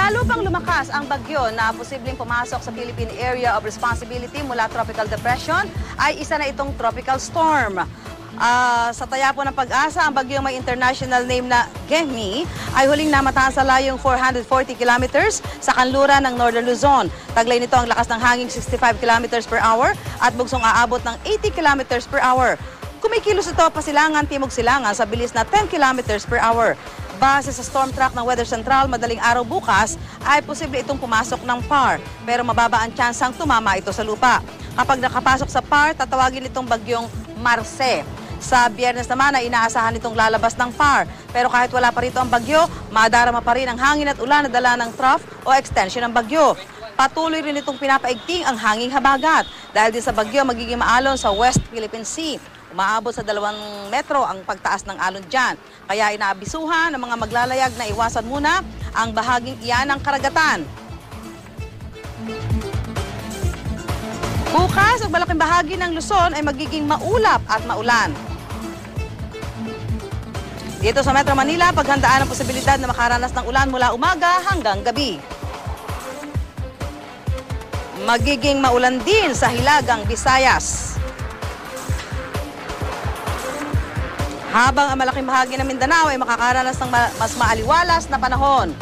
lalo pang lumakas ang bagyo na posibleng pumasok sa Philippine Area of Responsibility mula Tropical Depression, ay isa na itong tropical storm. Sa taya po ng Pag-asa, ang bagyong may international name na Gemi ay huling namataan sa layong 440 kilometers sa kanluran ng Northern Luzon. Taglay nito ang lakas ng hangin 65 kilometers per hour at bugsong aabot ng 80 kilometers per hour. Kumikilos ito pasilangan-timog silangan sa bilis na 10 kilometers per hour. Base sa storm track ng Weather Central, madaling araw bukas ay posible itong pumasok ng PAR, pero mababa ang tsansang tumama ito sa lupa. Kapag nakapasok sa PAR, tatawagin itong bagyong Marce. Sa Biyernes naman ay inaasahan itong lalabas ng PAR. Pero kahit wala pa rito ang bagyo, madarama pa rin ang hangin at ulan na dala ng trough o extension ng bagyo. Patuloy rin itong pinapaigting ang hanging habagat. Dahil din sa bagyo, magiging maalon sa West Philippine Sea. Umaabot sa 2 metro ang pagtaas ng alon dyan. Kaya inaabisuhan ng mga maglalayag na iwasan muna ang bahaging iyan ng karagatan. Bukas, ang malaking bahagi ng Luzon ay magiging maulap at maulan. Dito sa Metro Manila, paghandaan ang posibilidad na makaranas ng ulan mula umaga hanggang gabi. Magiging maulan din sa Hilagang Visayas. Habang ang malaking bahagi ng Mindanao ay makakaranas ng mas maaliwalas na panahon.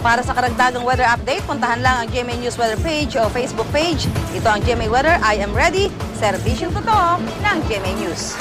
Para sa karagdagang weather update, puntahan lang ang GMA News Weather page o Facebook page. Ito ang GMA Weather, I am ready, serbisyong totoo ng GMA News.